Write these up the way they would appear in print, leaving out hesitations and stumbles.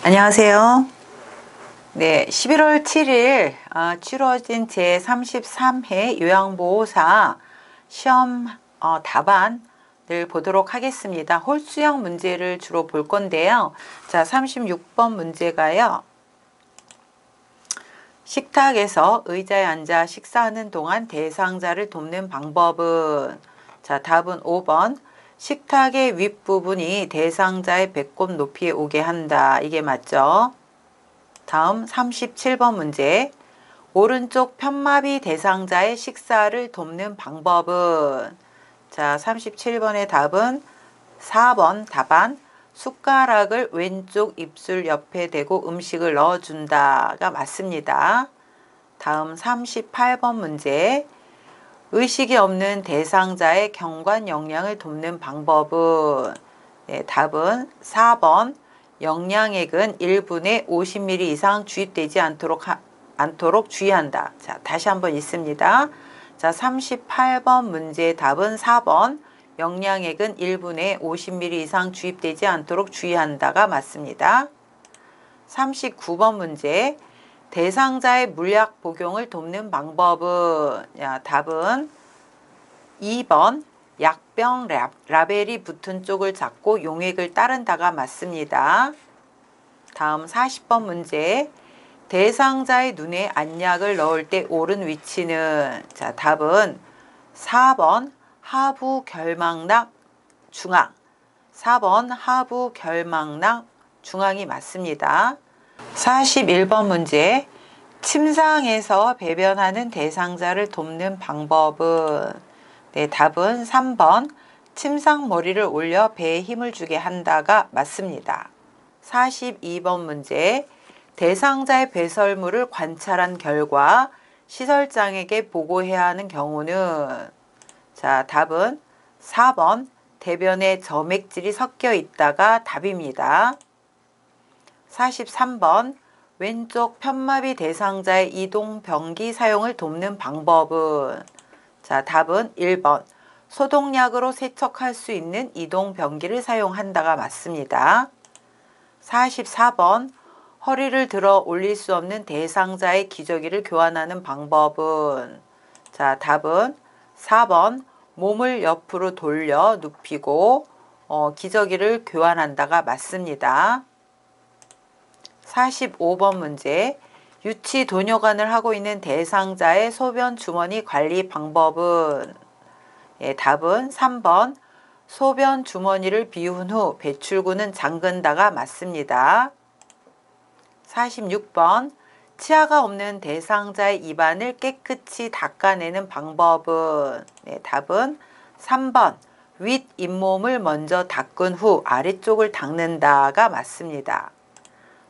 안녕하세요. 네, 11월 7일 치러진 제33회 요양보호사 시험 답안을 보도록 하겠습니다. 홀수형 문제를 주로 볼 건데요. 자, 36번 문제가요. 식탁에서 의자에 앉아 식사하는 동안 대상자를 돕는 방법은? 자, 답은 5번. 식탁의 윗부분이 대상자의 배꼽 높이에 오게 한다. 이게 맞죠? 다음 37번 문제. 오른쪽 편마비 대상자의 식사를 돕는 방법은? 자, 37번의 답은 4번 답안. 숟가락을 왼쪽 입술 옆에 대고 음식을 넣어준다가 맞습니다. 다음 38번 문제. 의식이 없는 대상자의 경관 영양을 돕는 방법은? 네, 답은 4번. 영양액은 1분에 50ml 이상 주입되지 않도록 주의한다. 자, 다시 한번 읽습니다. 자, 38번 문제의 답은 4번. 영양액은 1분에 50ml 이상 주입되지 않도록 주의한다가 맞습니다. 39번 문제. 대상자의 물약 복용을 돕는 방법은? 야, 답은 2번. 약병 라벨이 붙은 쪽을 잡고 용액을 따른다가 맞습니다. 다음 40번 문제. 대상자의 눈에 안약을 넣을 때 옳은 위치는? 자, 답은 4번 하부 결막락 중앙. 4번 하부 결막락 중앙이 맞습니다. 41번 문제. 침상에서 배변하는 대상자를 돕는 방법은? 네, 답은 3번. 침상 머리를 올려 배에 힘을 주게 한다가 맞습니다. 42번 문제. 대상자의 배설물을 관찰한 결과 시설장에게 보고해야 하는 경우는? 자, 답은 4번. 대변에 점액질이 섞여 있다가 답입니다. 43번. 왼쪽 편마비 대상자의 이동 변기 사용을 돕는 방법은? 자, 답은 1번. 소독약으로 세척할 수 있는 이동 변기를 사용한다가 맞습니다. 44번. 허리를 들어 올릴 수 없는 대상자의 기저귀를 교환하는 방법은? 자, 답은 4번. 몸을 옆으로 돌려 눕히고 기저귀를 교환한다가 맞습니다. 45번 문제. 유치 도뇨관을 하고 있는 대상자의 소변 주머니 관리 방법은? 예, 답은 3번. 소변 주머니를 비운 후 배출구는 잠근다가 맞습니다. 46번. 치아가 없는 대상자의 입안을 깨끗이 닦아내는 방법은? 네, 답은 3번. 윗 잇몸을 먼저 닦은 후 아래쪽을 닦는다가 맞습니다.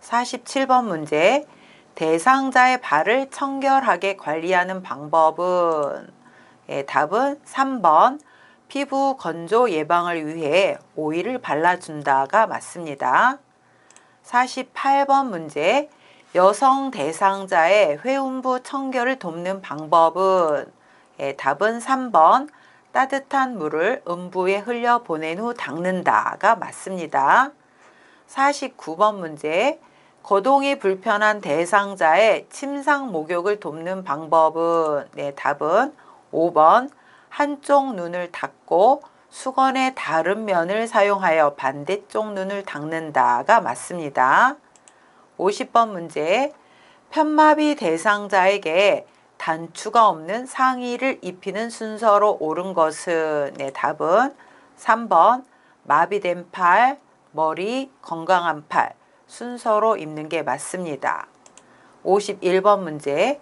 47번 문제. 대상자의 발을 청결하게 관리하는 방법은? 예, 답은 3번. 피부 건조 예방을 위해 오일을 발라준다가 맞습니다. 48번 문제. 여성 대상자의 회음부 청결을 돕는 방법은? 예, 답은 3번. 따뜻한 물을 음부에 흘려보낸 후 닦는다가 맞습니다. 49번 문제. 거동이 불편한 대상자의 침상 목욕을 돕는 방법은? 네, 답은 5번. 한쪽 눈을 닫고 수건의 다른 면을 사용하여 반대쪽 눈을 닦는다가 맞습니다. 50번 문제. 편마비 대상자에게 단추가 없는 상의를 입히는 순서로 옳은 것은? 네, 답은 3번. 마비된 팔, 머리, 건강한 팔 순서로 입는 게 맞습니다. 51번 문제.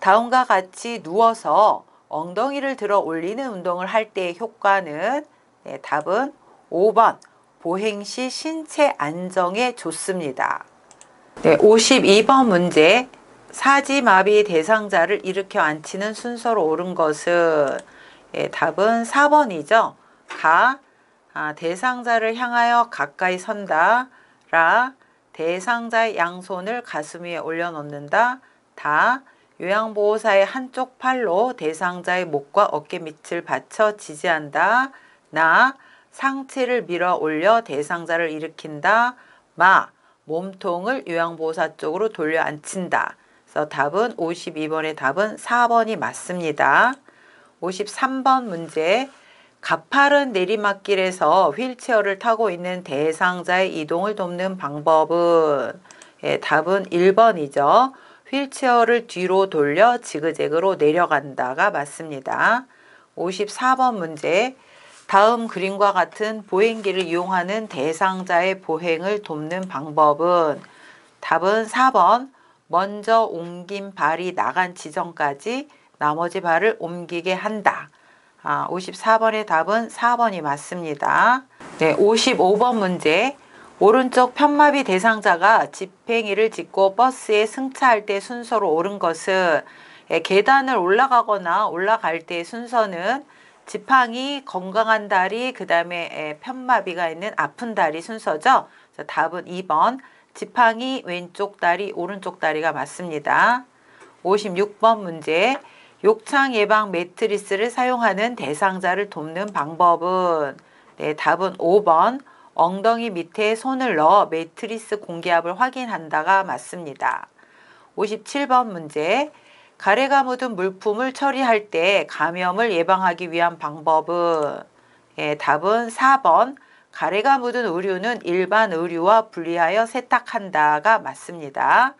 다음과 같이 누워서 엉덩이를 들어 올리는 운동을 할 때의 효과는? 네, 답은 5번. 보행 시 신체 안정에 좋습니다. 네, 52번 문제. 사지마비 대상자를 일으켜 앉히는 순서로 옳은 것은? 네, 답은 4번이죠. 대상자를 향하여 가까이 선다. 대상자의 양손을 가슴 위에 올려놓는다. 요양보호사의 한쪽 팔로 대상자의 목과 어깨 밑을 받쳐 지지한다. 상체를 밀어 올려 대상자를 일으킨다. 몸통을 요양보호사 쪽으로 돌려 앉힌다. 그래서 답은 52번의 답은 4번이 맞습니다. 53번 문제. 가파른 내리막길에서 휠체어를 타고 있는 대상자의 이동을 돕는 방법은? 예, 답은 1번이죠. 휠체어를 뒤로 돌려 지그재그로 내려간다가 맞습니다. 54번 문제. 다음 그림과 같은 보행기를 이용하는 대상자의 보행을 돕는 방법은? 답은 4번. 먼저 옮긴 발이 나간 지점까지 나머지 발을 옮기게 한다. 54번의 답은 4번이 맞습니다. 네, 55번 문제. 오른쪽 편마비 대상자가 집행이를 짚고 버스에 승차할 때 순서로 옳은 것은? 계단을 올라가거나 올라갈 때 순서는 지팡이, 건강한 다리, 그 다음에 편마비가 있는 아픈 다리 순서죠. 답은 2번. 지팡이, 왼쪽 다리, 오른쪽 다리가 맞습니다. 56번 문제. 욕창 예방 매트리스를 사용하는 대상자를 돕는 방법은? 네, 답은 5번. 엉덩이 밑에 손을 넣어 매트리스 공기압을 확인한다가 맞습니다. 57번 문제. 가래가 묻은 물품을 처리할 때 감염을 예방하기 위한 방법은? 예, 답은 4번. 가래가 묻은 의류는 일반 의류와 분리하여 세탁한다가 맞습니다.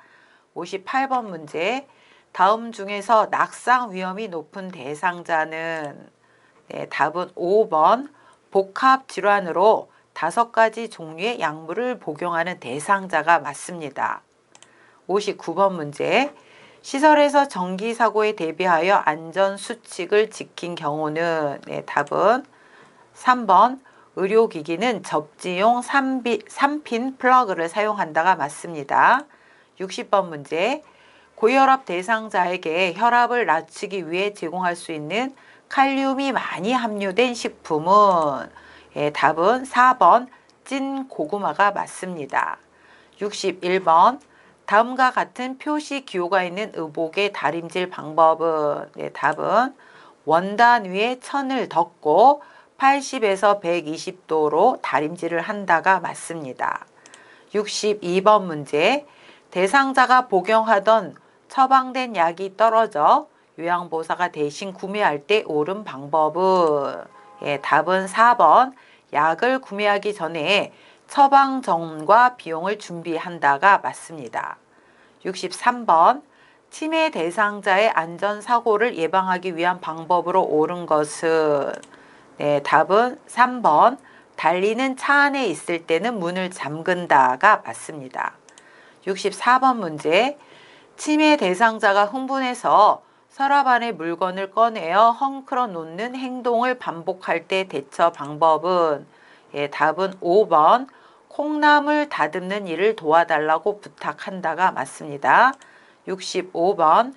58번 문제. 다음 중에서 낙상 위험이 높은 대상자는? 네, 답은 5번. 복합 질환으로 5가지 종류의 약물을 복용하는 대상자가 맞습니다. 59번 문제. 시설에서 전기사고에 대비하여 안전수칙을 지킨 경우는? 네, 답은 3번. 의료기기는 접지용 3핀 플러그를 사용한다가 맞습니다. 60번 문제. 고혈압 대상자에게 혈압을 낮추기 위해 제공할 수 있는 칼륨이 많이 함유된 식품은? 예, 답은 4번. 찐 고구마가 맞습니다. 61번. 다음과 같은 표시 기호가 있는 의복의 다림질 방법은? 네, 답은 원단 위에 천을 덮고 80에서 120도로 다림질을 한다가 맞습니다. 62번 문제. 대상자가 복용하던 처방된 약이 떨어져 요양보호사가 대신 구매할 때 옳은 방법은? 예, 답은 4번. 약을 구매하기 전에 처방전과 비용을 준비한다가 맞습니다. 63번. 치매 대상자의 안전사고를 예방하기 위한 방법으로 옳은 것은? 네, 답은 3번. 달리는 차 안에 있을 때는 문을 잠근다가 맞습니다. 64번 문제. 치매 대상자가 흥분해서 서랍 안에 물건을 꺼내어 헝클어 놓는 행동을 반복할 때 대처 방법은? 예, 답은 5번. 콩나물 다듬는 일을 도와달라고 부탁한다가 맞습니다. 65번.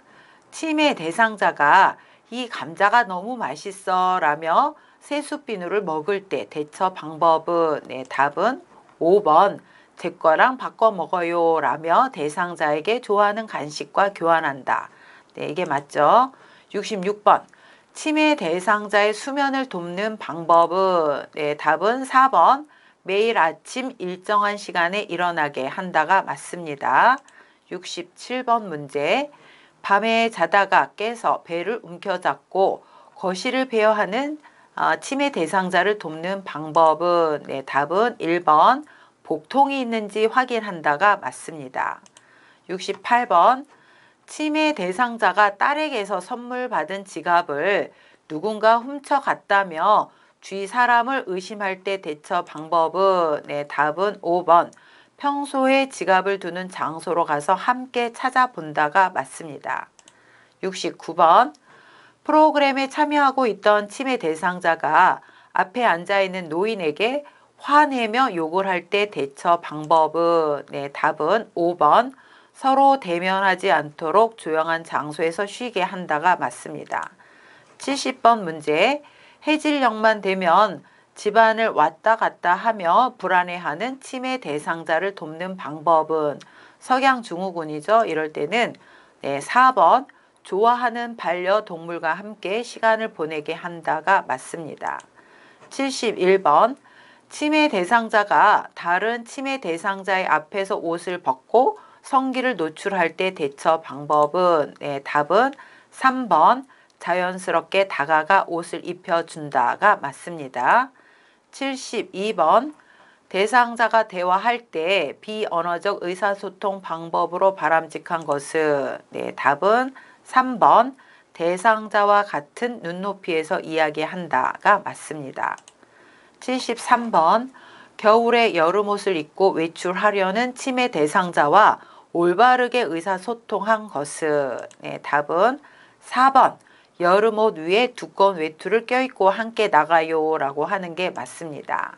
치매 대상자가 이 감자가 너무 맛있어 라며 세숫비누를 먹을 때 대처 방법은? 네, 답은 5번. 제 거랑 바꿔 먹어요 라며 대상자에게 좋아하는 간식과 교환한다. 네, 이게 맞죠? 66번. 치매 대상자의 수면을 돕는 방법은? 네, 답은 4번. 매일 아침 일정한 시간에 일어나게 한다가 맞습니다. 67번 문제. 밤에 자다가 깨서 배를 움켜잡고 거실을 베어하는 치매 대상자를 돕는 방법은? 네, 답은 1번. 복통이 있는지 확인한다가 맞습니다. 68번. 치매 대상자가 딸에게서 선물 받은 지갑을 누군가 훔쳐갔다며 주위 사람을 의심할 때 대처 방법은? 네, 답은 5번. 평소에 지갑을 두는 장소로 가서 함께 찾아본다가 맞습니다. 69번. 프로그램에 참여하고 있던 치매 대상자가 앞에 앉아있는 노인에게 화내며 욕을 할 때 대처 방법은? 네, 답은 5번. 서로 대면하지 않도록 조용한 장소에서 쉬게 한다가 맞습니다. 70번 문제. 해질녘만 되면 집안을 왔다 갔다 하며 불안해하는 치매 대상자를 돕는 방법은? 석양증후군이죠. 이럴 때는 네, 4번. 좋아하는 반려동물과 함께 시간을 보내게 한다가 맞습니다. 71번. 치매 대상자가 다른 치매 대상자의 앞에서 옷을 벗고 성기를 노출할 때 대처 방법은 네, 답은 3번 자연스럽게 다가가 옷을 입혀준다가 맞습니다. 72번 대상자가 대화할 때 비언어적 의사소통 방법으로 바람직한 것은 네, 답은 3번 대상자와 같은 눈높이에서 이야기한다가 맞습니다. 73번 겨울에 여름옷을 입고 외출하려는 치매 대상자와 올바르게 의사소통한 것은 네, 답은 4번 여름옷 위에 두꺼운 외투를 껴입고 함께 나가요 라고 하는 게 맞습니다.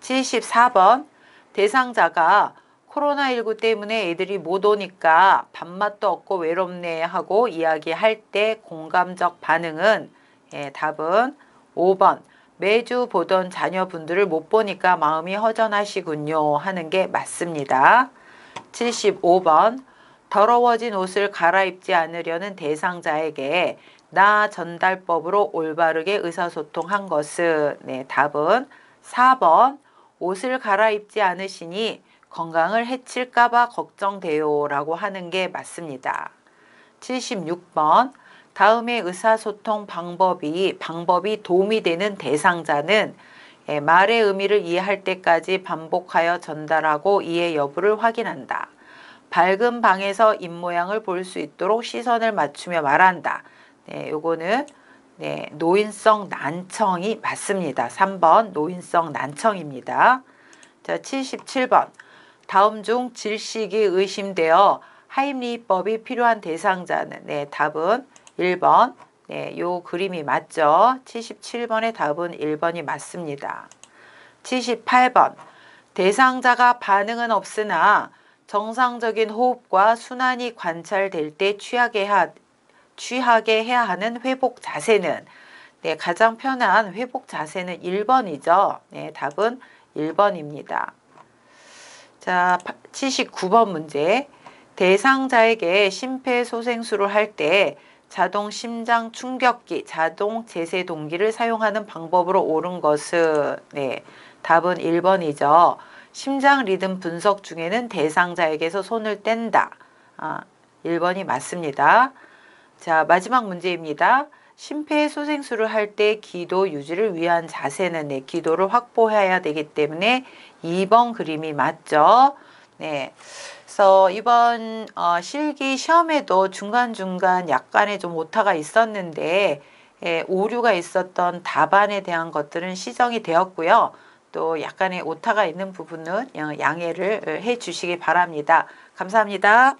74번 대상자가 코로나19 때문에 애들이 못 오니까 밥맛도 없고 외롭네 하고 이야기할 때 공감적 반응은 예, 답은 5번 매주 보던 자녀분들을 못 보니까 마음이 허전하시군요 하는 게 맞습니다. 75번 더러워진 옷을 갈아입지 않으려는 대상자에게 나 전달법으로 올바르게 의사소통한 것은 네, 답은 4번 옷을 갈아입지 않으시니 건강을 해칠까봐 걱정돼요 라고 하는 게 맞습니다. 76번 다음의 의사소통 방법이 도움이 되는 대상자는 말의 의미를 이해할 때까지 반복하여 전달하고 이해 여부를 확인한다. 밝은 방에서 입모양을 볼 수 있도록 시선을 맞추며 말한다. 네, 요거는 네, 노인성 난청이 맞습니다. 3번 노인성 난청입니다. 자, 77번 다음 중 질식이 의심되어 하임리히법이 필요한 대상자는 네, 답은 1번 네, 요 그림이 맞죠? 77번의 답은 1번이 맞습니다. 78번 대상자가 반응은 없으나 정상적인 호흡과 순환이 관찰될 때 취하게 해야 하는 회복 자세는 네, 가장 편한 회복 자세는 1번이죠. 네, 답은 1번입니다. 자, 79번 문제. 대상자에게 심폐소생술을 할 때 자동 심장 충격기, 자동 제세 동기를 사용하는 방법으로 옳은 것은 네, 답은 1번이죠. 심장 리듬 분석 중에는 대상자에게서 손을 뗀다. 1번이 맞습니다. 자, 마지막 문제입니다. 심폐소생술을 할 때 기도 유지를 위한 자세는 네, 기도를 확보해야 되기 때문에 2번 그림이 맞죠. 네. 그래서 이번 실기 시험에도 중간중간 약간의 좀 오타가 있었는데 오류가 있었던 답안에 대한 것들은 시정이 되었고요. 또 약간의 오타가 있는 부분은 양해를 해 주시기 바랍니다. 감사합니다.